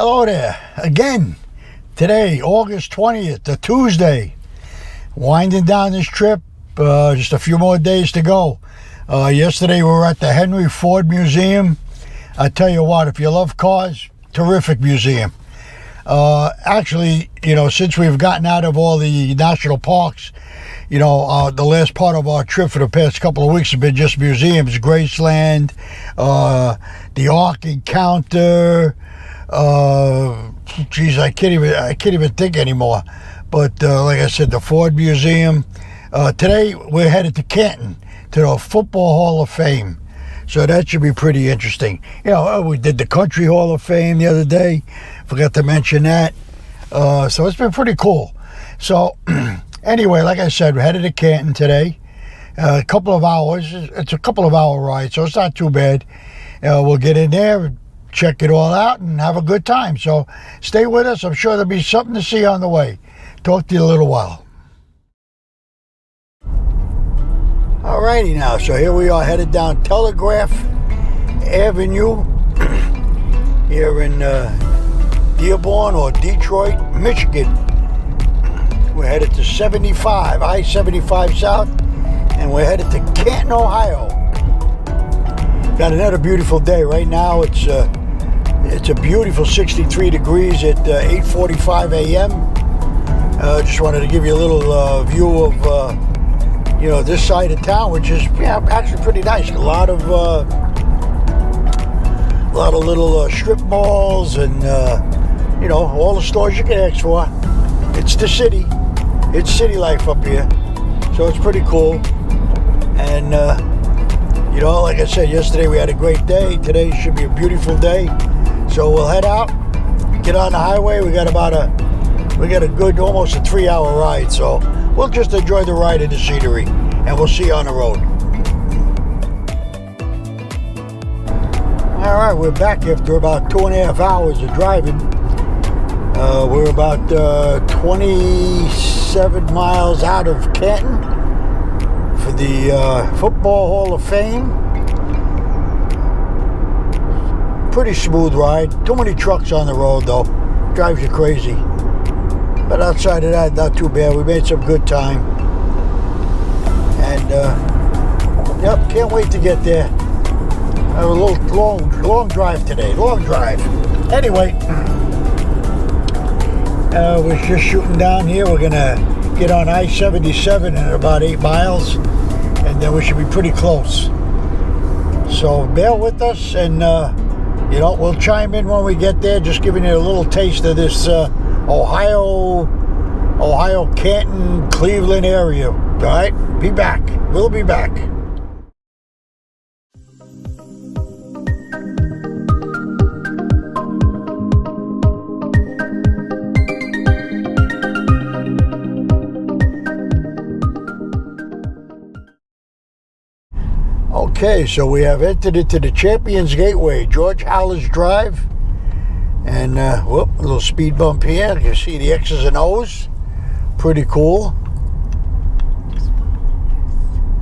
Hello there again. Today, August 20th, the Tuesday. Winding down this trip. Just a few more days to go. Yesterday we were at the Henry Ford Museum. I tell you what, if you love cars, terrific museum. Actually, since we've gotten out of all the national parks, the last part of our trip for the past couple of weeks has been just museums. Graceland, the Ark in Canton. I can't even think anymore. But like I said, the Ford Museum. Today we're headed to Canton, to the Football Hall of Fame. So that should be pretty interesting. We did the Country Hall of Fame the other day. Forgot to mention that. So it's been pretty cool. So anyway, like I said, we're headed to Canton today. A couple of hours. It's a couple of hour ride, so it's not too bad. We'll get in there, check it all out, and have a good time. So stay with us. I'm sure there'll be something to see on the way. Talk to you in a little while. Alrighty now, so here we are headed down Telegraph Avenue here in Dearborn or Detroit, Michigan. We're headed to 75, I-75 South, and we're headed to Canton, Ohio. Got another beautiful day. Right now it's a beautiful 63 degrees at 8:45 a.m. Just wanted to give you a little view of this side of town, which is actually pretty nice. A lot of little strip malls and all the stores you can ask for. It's the city. It's city life up here, so it's pretty cool. And like I said yesterday, we had a great day. Today should be a beautiful day. So we'll head out, get on the highway. We got a good almost a 3-hour ride. So we'll just enjoy the ride and the scenery, and we'll see you on the road. All right, we're back after about 2.5 hours of driving. We're about 27 miles out of Canton for the Football Hall of Fame. Pretty smooth ride. Too many trucks on the road, though. Drives you crazy. But outside of that, not too bad. We made some good time. And, can't wait to get there. I have a little long drive today. Long drive. Anyway, we're just shooting down here. We're going to get on I-77 in about 8 miles. And then we should be pretty close. So bear with us. And, we'll chime in when we get there. Just giving you a little taste of this Ohio, Canton, Cleveland area. All right? Be back. We'll be back. Okay, so we have entered into the Champions Gateway, George Haller's Drive. And, a little speed bump here. You can see the X's and O's. Pretty cool.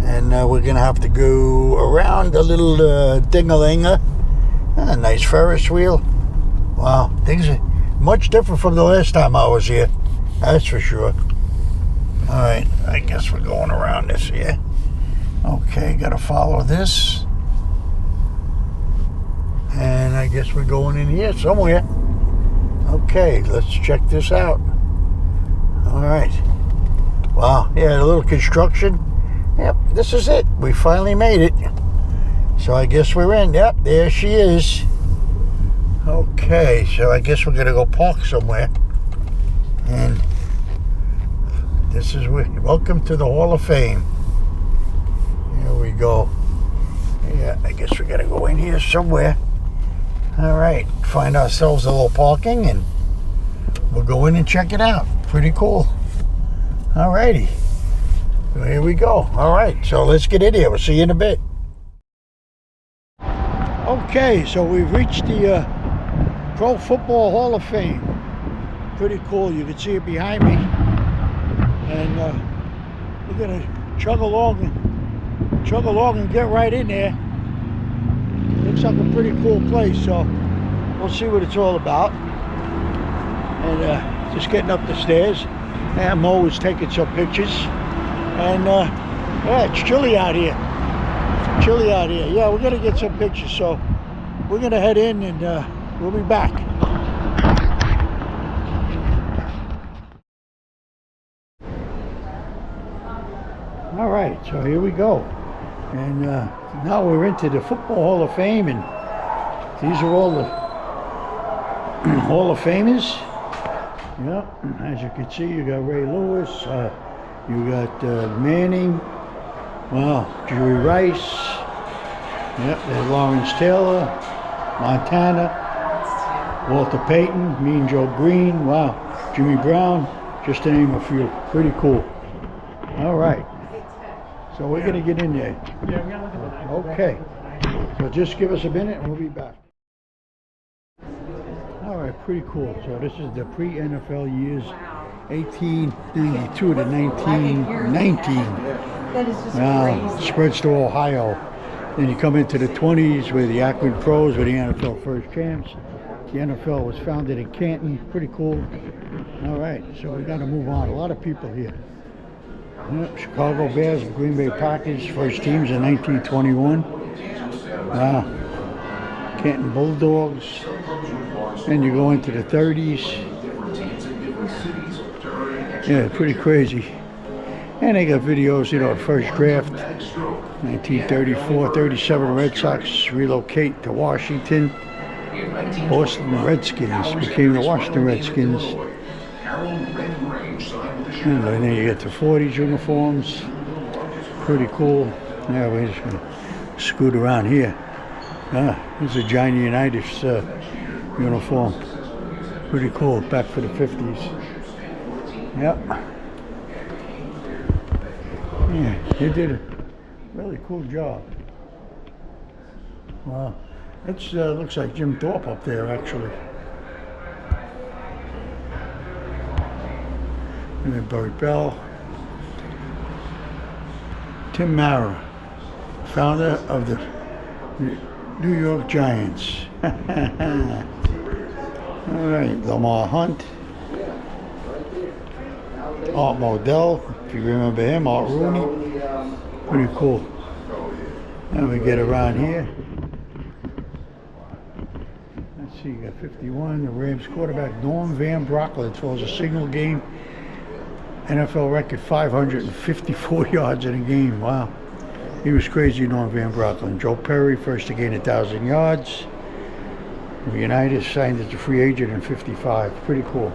And we're going to have to go around a little ding-a-linga. A nice Ferris wheel. Wow, things are much different from the last time I was here. That's for sure. All right, I guess we're going around this here. Okay, got to follow this. And I guess we're going in here somewhere. Okay, let's check this out. All right. Wow, yeah, a little construction. Yep, this is it. We finally made it. So I guess we're in. Yep, there she is. Okay, so I guess we're going to go park somewhere. And this is welcome to the Hall of Fame. Here we go. Yeah, I guess we got to go in here somewhere. All right, find ourselves a little parking, and we'll go in and check it out. Pretty cool. All righty. So here we go. All right, so let's get in here. We'll see you in a bit. Okay, so we've reached the Pro Football Hall of Fame. Pretty cool. You can see it behind me. And we're going to chug along and get right in there. Looks like a pretty cool place, so we'll see what it's all about. and just getting up the stairs. And Mo was taking some pictures. And yeah, it's chilly out here. Chilly out here. Yeah, we're gonna get some pictures, so we're gonna head in and we'll be back. All right, so here we go. And now we're into the Football Hall of Fame, and these are all the Hall of Famers. Yep, as you can see, you got Ray Lewis, you got Manning, wow, Jerry Rice, yep, there's Lawrence Taylor, Montana, Walter Payton, Mean Joe Green, wow, Jimmy Brown, just to name a few. Pretty cool. All right. So we're going to get in there. Yeah, we're going to look at the night. Okay. So just give us a minute and we'll be back. All right, pretty cool. So this is the pre-NFL years, 1892 to 1919. That is just crazy. Spreads to Ohio. Then you come into the 20s with the Akron Pros, with the NFL first champs. The NFL was founded in Canton. Pretty cool. All right, so we got to move on. A lot of people here. Yep, Chicago Bears, Green Bay Packers, first teams in 1921. Wow. Canton Bulldogs. Then you go into the 30s. Yeah, pretty crazy. And they got videos, you know, first draft, 1934, 37 Red Sox relocate to Washington. Boston Redskins became the Washington Redskins. And then you get the 40s uniforms. Pretty cool. Yeah, we're just going to scoot around here. This is a Giant Unitas uniform. Pretty cool. Back for the 50s. Yep. Yeah, they did a really cool job. Wow. It looks like Jim Thorpe up there, actually. And then Burt Bell. Tim Mara, founder of the New York Giants. All right, Lamar Hunt. Art Modell, if you remember him, Art Rooney. Pretty cool. Then we get around here. Let's see, you got 51, the Rams quarterback Norm Van Brocklin throws a single game NFL record 554 yards in a game. Wow. He was crazy, Norm Van Brocklin. Joe Perry, first to gain 1,000 yards. United signed as a free agent in 55. Pretty cool.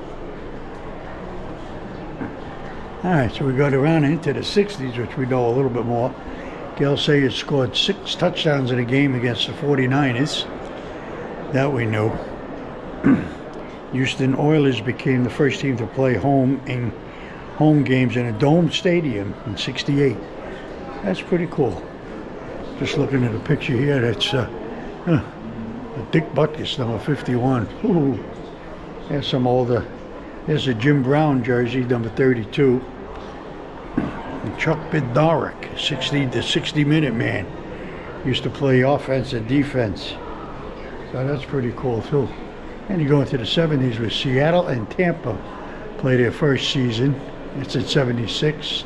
All right, so we got around into the 60s, which we know a little bit more. Gale Sayers scored 6 touchdowns in a game against the 49ers. That we knew. Houston Oilers became the first team to play home games in a domed stadium in '68. That's pretty cool. Just looking at the picture here, that's Dick Butkus, number 51. Ooh. There's some older. There's a Jim Brown jersey, number 32. And Chuck Bednarik, the 60-minute man. Used to play offense and defense. So that's pretty cool too. And you go into the 70s with Seattle and Tampa. Play their first season. It's in 76.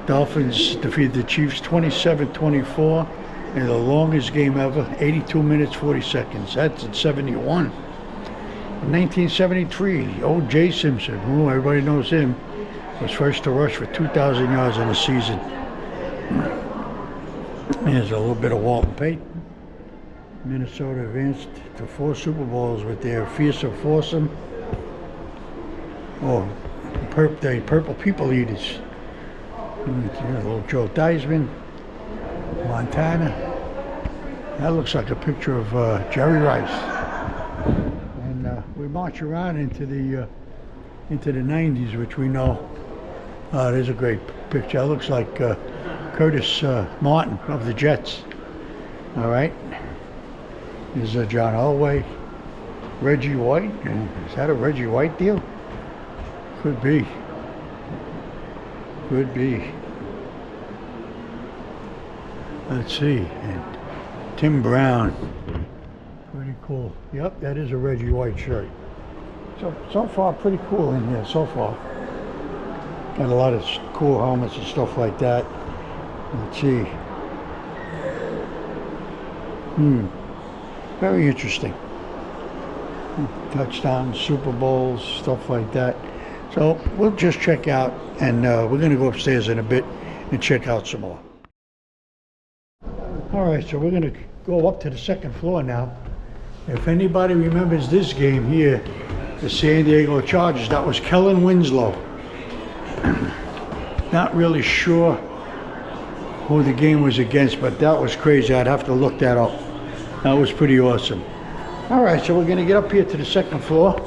Dolphins defeated the Chiefs 27-24 in the longest game ever, 82 minutes, 40 seconds. That's in 71. In 1973, O.J. Simpson, who everybody knows him, was first to rush for 2,000 yards in a season. There's a little bit of Walton Payton. Minnesota advanced to 4 Super Bowls with their fearsome foursome. Oh, the Purple People Eaters. Little Joe Theismann, Montana. That looks like a picture of Jerry Rice. And we march around into the 90s, which we know. There's a great picture. It looks like Curtis Martin of the Jets. All right. There's John Elway, Reggie White. Is that a Reggie White deal? Could be. Could be. Let's see. And Tim Brown. Pretty cool. Yep, that is a Reggie White shirt. So far, pretty cool in here so far. Got a lot of cool helmets and stuff like that. Let's see. Very interesting. Touchdowns, Super Bowls, stuff like that. So we'll just check out, and we're going to go upstairs in a bit and check out some more. All right, so we're going to go up to the second floor now. If anybody remembers this game here, the San Diego Chargers, that was Kellen Winslow. Not really sure who the game was against, but that was crazy. I'd have to look that up. That was pretty awesome. All right, so we're going to get up here to the second floor.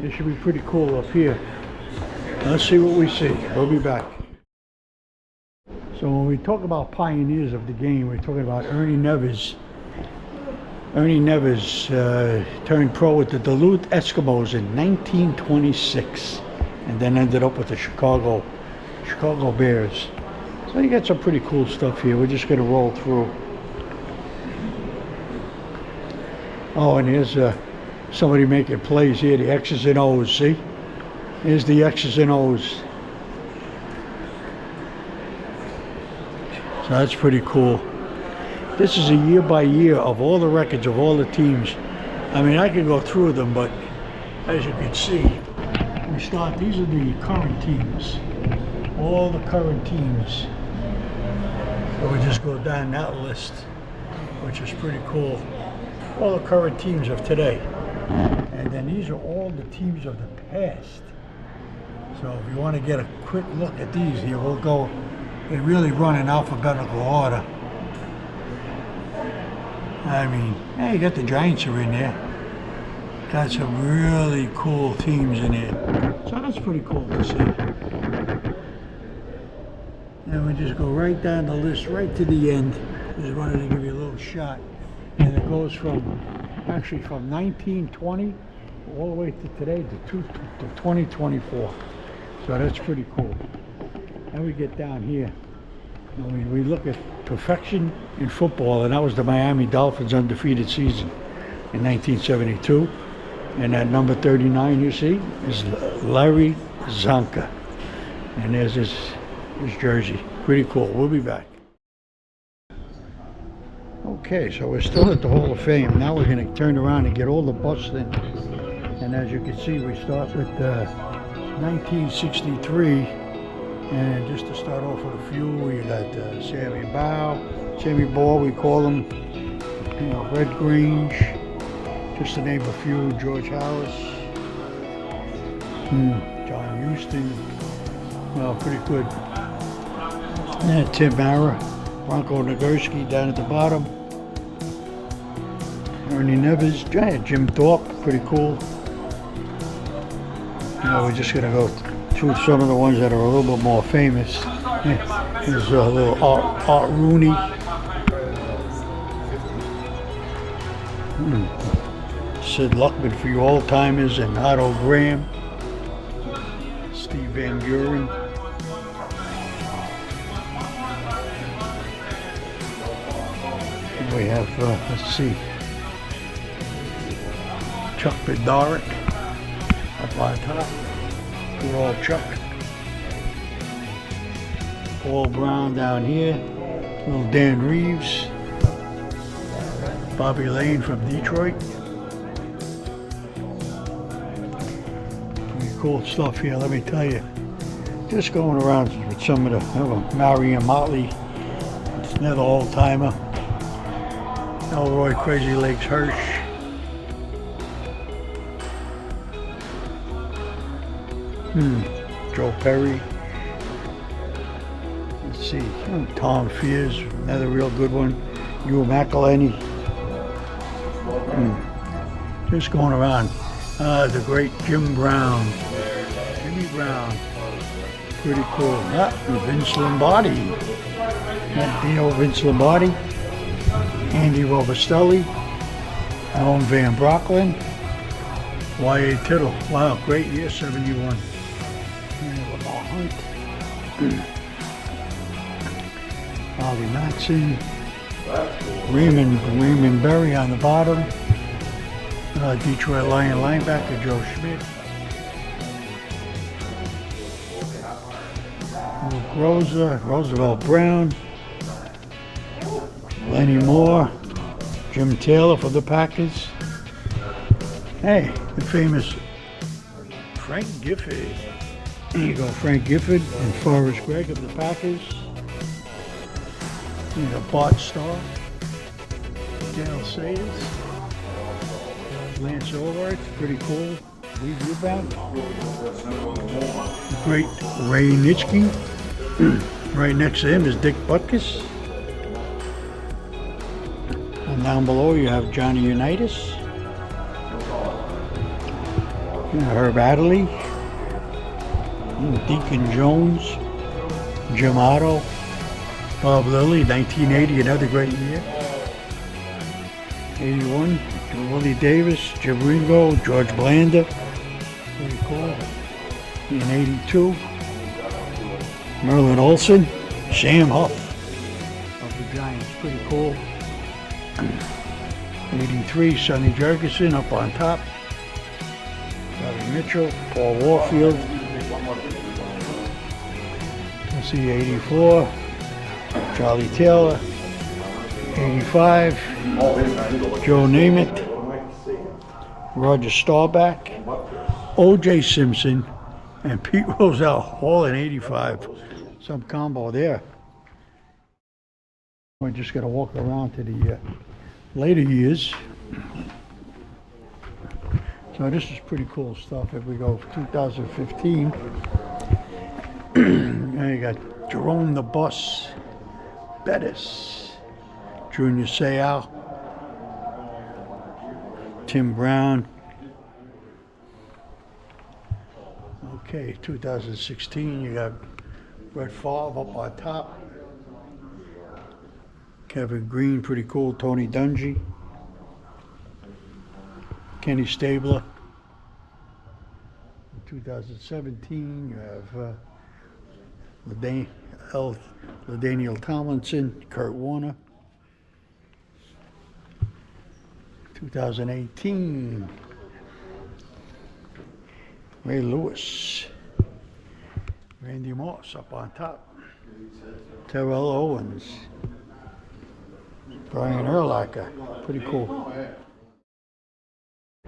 It should be pretty cool up here. Let's see what we see. We'll be back. So when we talk about pioneers of the game, we're talking about Ernie Nevers. Ernie Nevers turned pro with the Duluth Eskimos in 1926, and then ended up with the Chicago Bears. So you got some pretty cool stuff here. We're just going to roll through. Oh, and here's somebody making plays here, the X's and O's, see? Here's the X's and O's. So that's pretty cool. This is a year by year of all the records of all the teams. I mean, I could go through them, but as you can see, these are the current teams. All the current teams. So we just go down that list, which is pretty cool. All the current teams of today. And then these are all the teams of the past. So if you want to get a quick look at these here, we'll go, they really run in alphabetical order. I mean, hey, you got the Giants are in there. Got some really cool teams in here. So that's pretty cool to see. And we just go right down the list, right to the end. Just wanted to give you a little shot. And it goes from 1920 all the way to today to 2024. So that's pretty cool. And we get down here. I mean, we look at perfection in football, and that was the Miami Dolphins' undefeated season in 1972. And that number 39 you see is Larry Zonka. And there's his jersey. Pretty cool. We'll be back. Okay, so we're still at the Hall of Fame. Now we're going to turn around and get all the busts in. And as you can see, we start with 1963. And just to start off with a few, we got Sammy Ball, we call him, Red Grange, just to name a few, George Harris, John Houston, well, pretty good. Tim Mara, Bronco Nagurski down at the bottom, Ernie Nevers, Jim Thorpe, pretty cool. We're just going to go through some of the ones that are a little bit more famous. There's a little Art Rooney. Sid Luckman for you old timers, and Otto Graham. Steve Van Buren. We have, let's see, Chuck Bednarik up on top. Good old Chuck. Paul Brown down here. Little Dan Reeves. Bobby Lane from Detroit. Pretty cool stuff here, let me tell you. Just going around with some of the Marion Motley. It's another old timer. Elroy Crazy Legs Hirsch. Joe Perry. Let's see. Tom Fears, another real good one. Hugh McElhenney. Just going around. The great Jim Brown. Jimmy Brown. Pretty cool. Vince Lombardi. Vince Lombardi. Andy Robustelli. Norm Van Brocklin. Y.A. Tittle. Wow, great year, 71. Lamar Hunt. Ollie Matson. Raymond Berry on the bottom. Detroit Lion linebacker Joe Schmidt. Luke Rosa, Roosevelt Brown, Lenny Moore, Jim Taylor for the Packers. Hey, the famous Frank Gifford. There you go, Frank Gifford and Forrest Gregg of the Packers. You got Bart Starr, Dale Sayers, Lance Ulrich, pretty cool. Lee Ruback, great Ray Nitschke. Right next to him is Dick Butkus. And down below you have Johnny Unitas, Herb Adderley, Deacon Jones, Jim Otto, Bob Lilly, 1980, another great year. 81, Willie Davis, Jim Ringo, George Blanda, pretty cool. In 82, Merlin Olsen, Sam Huff of the Giants, pretty cool. 83, Sonny Jurgensen up on top. Bobby Mitchell, Paul Warfield. Let's see, 84, Charlie Taylor. 85, Joe Namath, Roger Staubach, O.J. Simpson, and Pete Rozelle, all in 85. Some combo there. We're just going to walk around to the later years. So this is pretty cool stuff. If we go 2015, now you got Jerome the Bus Bettis, Junior Seau, Tim Brown. Okay, 2016, you got Brett Favre up on top. Kevin Green, pretty cool. Tony Dungy. Kenny Stabler. In 2017, you have LaDainian Tomlinson, Kurt Warner. 2018, Ray Lewis, Randy Moss up on top, Terrell Owens, Brian Urlacher, pretty cool.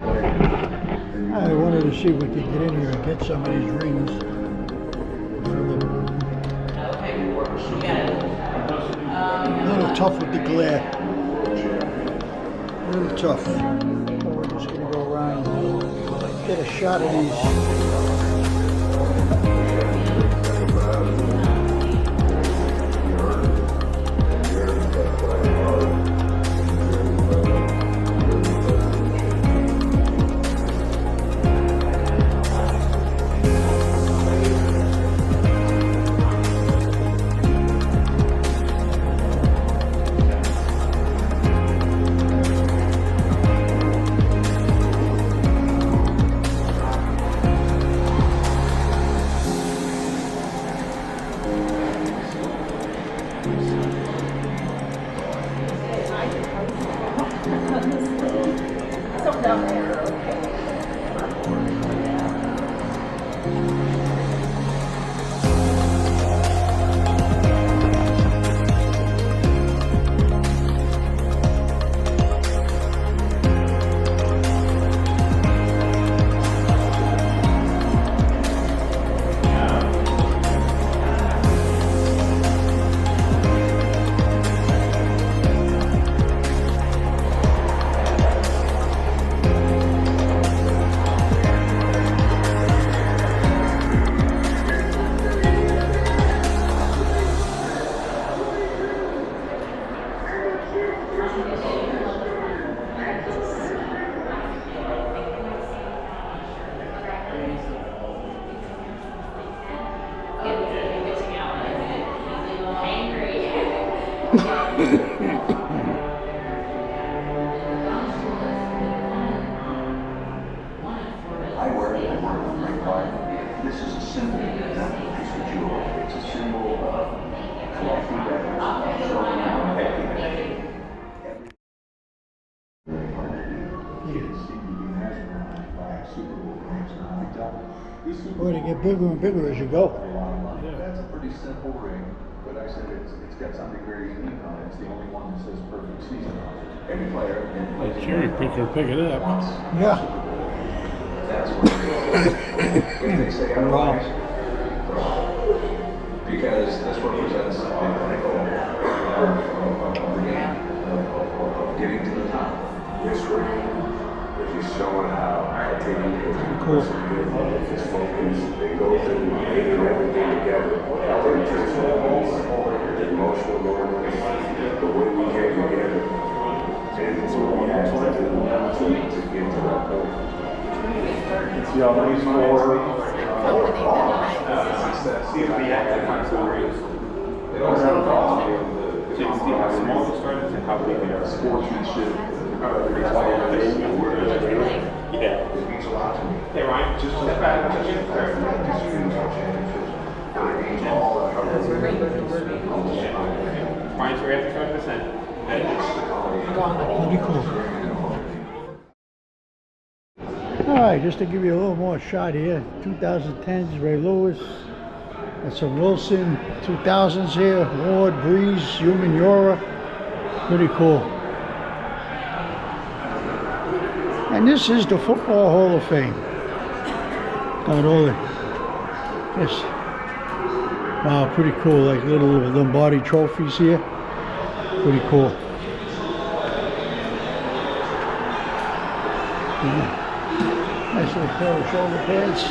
I wanted to see if we could get in here and get some of these rings. A little tough with the glare. A little tough. So we're just going to go around and get a shot of these. This is a symbol, not a piece of jewelry. It's a symbol of collecting records, showing how every Boy, they get bigger and bigger as you go. That's a pretty simple ring, but I said it's got something very unique on it. It's the only one that says perfect season on it. Every player A cherry picker pick it up. Yeah. That's what it is. If they say otherwise, because this represents the pinnacle of the game, of getting to the top. This ring is just showing how I take Cool. his focus, they go through making everything together. Our intentions, the emotional moments, the way we came together, and it's what we had to do to get to that point. See all these four. They don't have a problem with the small started to how big they are. Sportsmanship. Yeah. It means a lot to me. Hey Ryan, just step back. Ryan, so we have to try this in. Pretty cool. Alright, just to give you a little more shot here. 2010s Ray Lewis. Got some Wilson 2000s here. Ward, Breeze, Human Yora. Pretty cool. And this is the Football Hall of Fame. Got all the this. Wow, pretty cool. Like little Lombardi trophies here. Pretty cool. Yeah. Nice little pair of shoulder pads.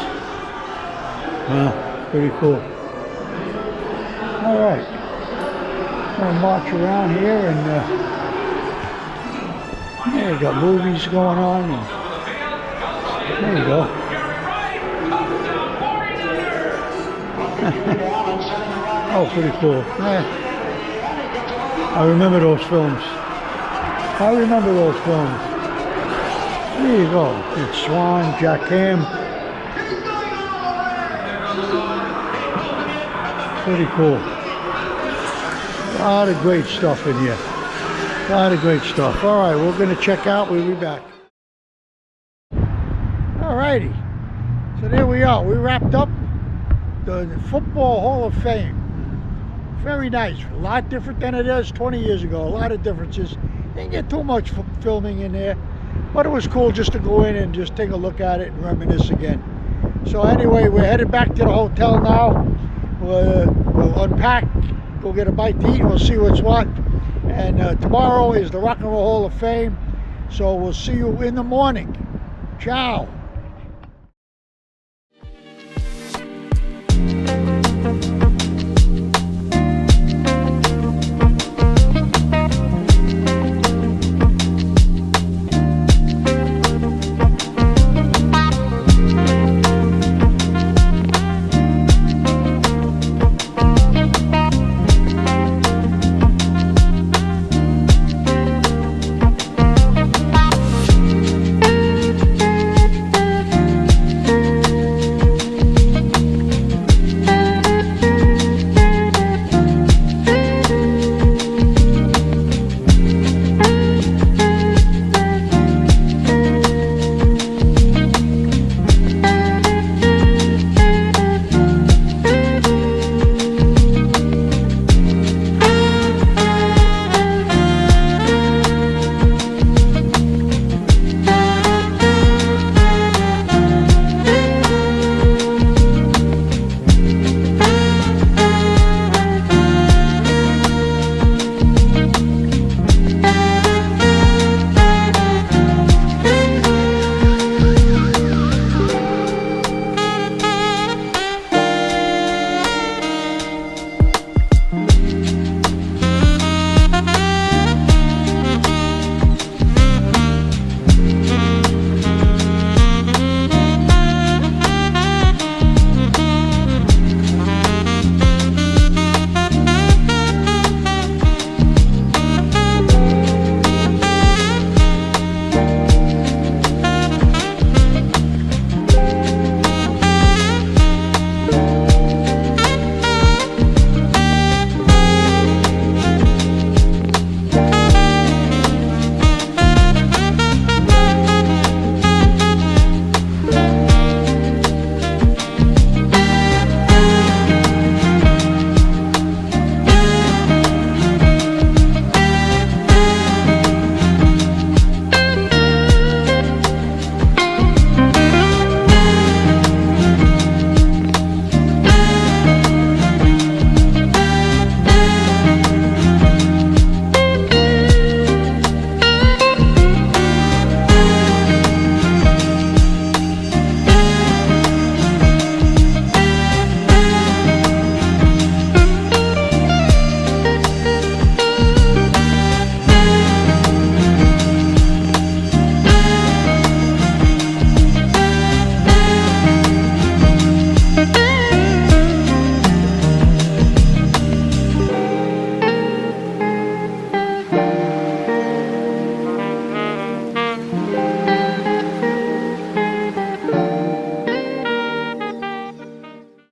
Wow, pretty cool. All right. Gonna march around here and there you got movies going on. And there you go. Oh, pretty cool. Yeah. I remember those films. There you go. It's Swan, Jack Ham. Pretty cool. A lot of great stuff in here. A lot of great stuff. All right, we're going to check out. We'll be back. All righty. So there we are. We wrapped up the Football Hall of Fame. Very nice. A lot different than it is 20 years ago. A lot of differences. Didn't get too much filming in there, but it was cool just to go in and just take a look at it and reminisce again. So anyway, we're headed back to the hotel now. We'll unpack, go get a bite to eat, and we'll see what's what. And tomorrow is the Rock and Roll Hall of Fame. So we'll see you in the morning. Ciao.